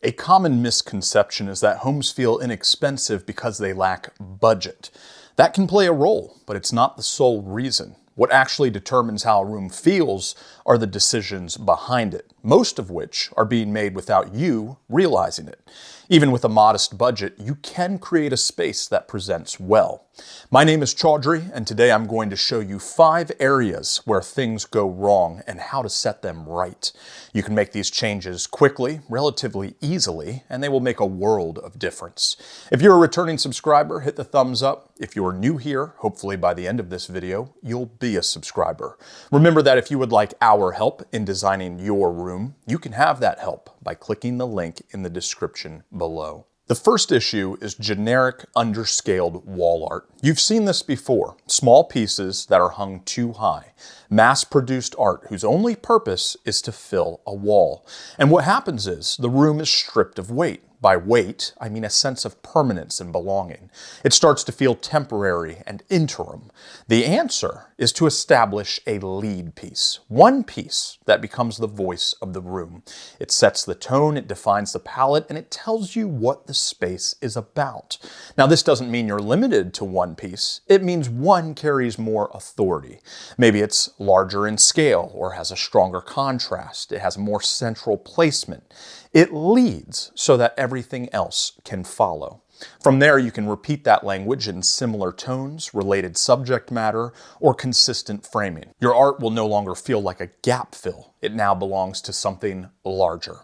A common misconception is that homes feel inexpensive because they lack budget. That can play a role, but it's not the sole reason. What actually determines how a room feels are the decisions behind it, most of which are being made without you realizing it. Even with a modest budget, you can create a space that presents well. My name is Chaudhry, and today I'm going to show you 5 areas where things go wrong and how to set them right. You can make these changes quickly, relatively easily, and they will make a world of difference. If you're a returning subscriber, hit the thumbs up. If you're new here, hopefully by the end of this video, you'll be a subscriber. Remember that if you would like our help in designing your room, you can have that help by clicking the link in the description below. The first issue is generic underscaled wall art. You've seen this before, small pieces that are hung too high, mass-produced art whose only purpose is to fill a wall. And what happens is the room is stripped of weight. By weight, I mean a sense of permanence and belonging. It starts to feel temporary and interim. The answer is to establish a lead piece, one piece that becomes the voice of the room. It sets the tone, it defines the palette, and it tells you what the space is about. Now, this doesn't mean you're limited to one piece. It means one carries more authority. Maybe it's larger in scale or has a stronger contrast. It has a more central placement. It leads so that everything else can follow. From there, you can repeat that language in similar tones, related subject matter, or consistent framing. Your art will no longer feel like a gap fill. It now belongs to something larger.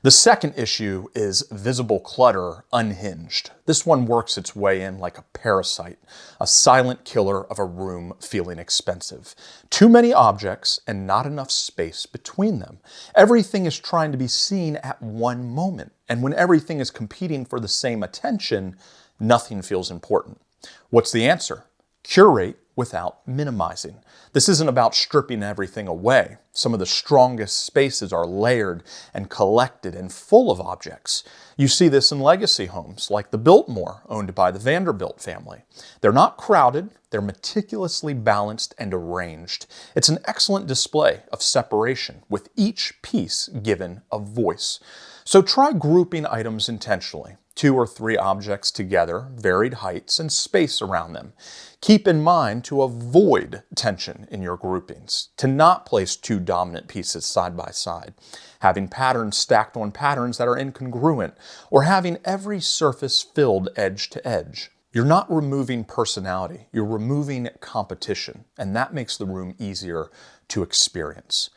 The second issue is visible clutter unhinged. This one works its way in like a parasite, a silent killer of a room feeling expensive. Too many objects and not enough space between them. Everything is trying to be seen at one moment, and when everything is competing for the same attention, nothing feels important. What's the answer? Curate without minimizing. This isn't about stripping everything away. Some of the strongest spaces are layered and collected and full of objects. You see this in legacy homes like the Biltmore, owned by the Vanderbilt family. They're not crowded, they're meticulously balanced and arranged. It's an excellent display of separation, with each piece given a voice. So try grouping items intentionally. 2 or 3 objects together, varied heights, and space around them. Keep in mind to avoid tension in your groupings, to not place 2 dominant pieces side by side, having patterns stacked on patterns that are incongruent, or having every surface filled edge to edge. You're not removing personality, you're removing competition, and that makes the room easier to experience.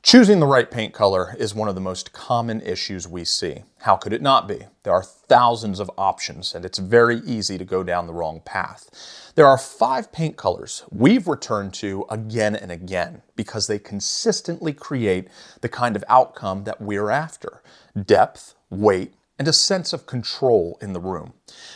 Choosing the right paint color is one of the most common issues we see. How could it not be? There are thousands of options, and it's very easy to go down the wrong path. There are 5 paint colors we've returned to again and again because they consistently create the kind of outcome that we're after: depth, weight, and a sense of control in the room.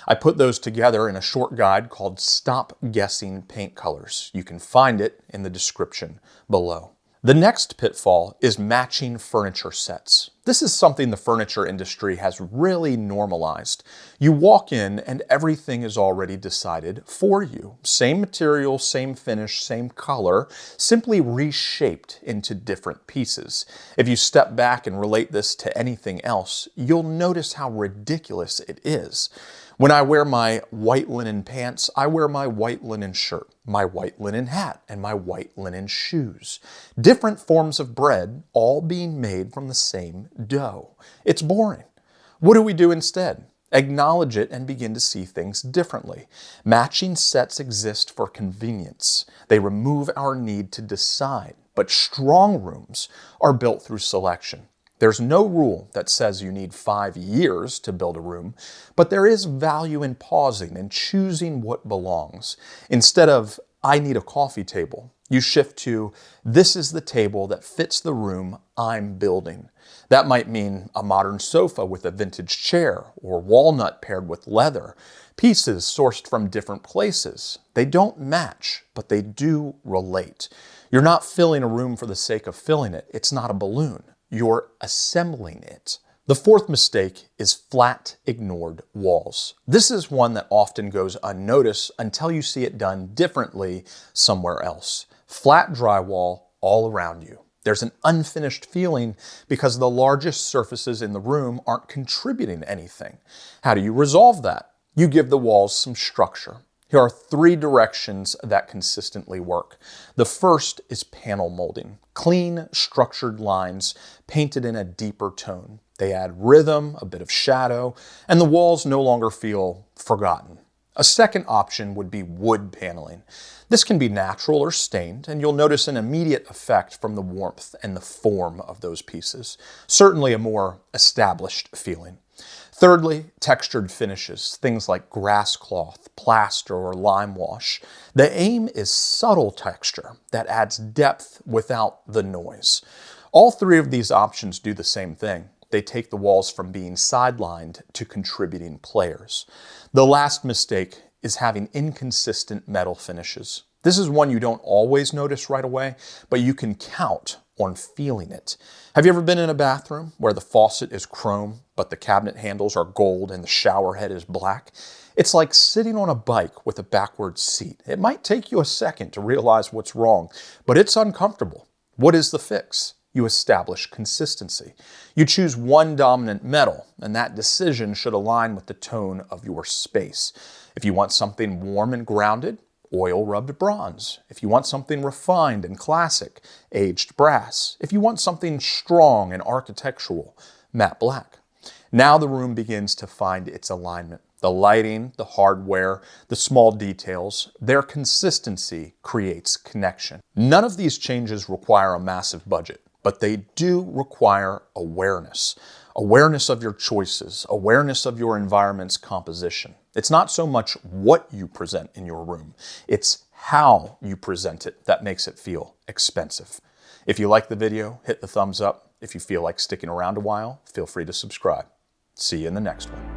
I put those together in a short guide called Stop Guessing Paint Colors. You can find it in the description below. The next pitfall is matching furniture sets. This is something the furniture industry has really normalized. You walk in and everything is already decided for you. Same material, same finish, same color, simply reshaped into different pieces. If you step back and relate this to anything else, you'll notice how ridiculous it is. When I wear my white linen pants, I wear my white linen shirt, my white linen hat, and my white linen shoes. Different forms of bread, all being made from the same dough. It's boring. What do we do instead? Acknowledge it and begin to see things differently. Matching sets exist for convenience. They remove our need to decide, but strong rooms are built through selection. There's no rule that says you need 5 years to build a room, but there is value in pausing and choosing what belongs. Instead of, I need a coffee table, you shift to, this is the table that fits the room I'm building. That might mean a modern sofa with a vintage chair, or walnut paired with leather. Pieces sourced from different places. They don't match, but they do relate. You're not filling a room for the sake of filling it. It's not a balloon. You're assembling it. The fourth mistake is flat, ignored walls. This is one that often goes unnoticed until you see it done differently somewhere else. Flat drywall all around you. There's an unfinished feeling because the largest surfaces in the room aren't contributing anything. How do you resolve that? You give the walls some structure. Here are 3 directions that consistently work. The first is panel molding. Clean, structured lines painted in a deeper tone. They add rhythm, a bit of shadow, and the walls no longer feel forgotten. A second option would be wood paneling. This can be natural or stained, and you'll notice an immediate effect from the warmth and the form of those pieces. Certainly a more established feeling. Thirdly, textured finishes, things like grass cloth, plaster, or lime wash. The aim is subtle texture that adds depth without the noise. All 3 of these options do the same thing. They take the walls from being sidelined to contributing players. The last mistake is having inconsistent metal finishes. This is one you don't always notice right away, but you can count on feeling it. Have you ever been in a bathroom where the faucet is chrome, but the cabinet handles are gold and the shower head is black? It's like sitting on a bike with a backwards seat. It might take you a second to realize what's wrong, but it's uncomfortable. What is the fix? You establish consistency. You choose one dominant metal, and that decision should align with the tone of your space. If you want something warm and grounded, oil-rubbed bronze. If you want something refined and classic, aged brass. If you want something strong and architectural, matte black. Now the room begins to find its alignment. The lighting, the hardware, the small details, their consistency creates connection. None of these changes require a massive budget, but they do require awareness. Awareness of your choices, awareness of your environment's composition. It's not so much what you present in your room, it's how you present it that makes it feel expensive. If you like the video, hit the thumbs up. If you feel like sticking around a while, feel free to subscribe. See you in the next one.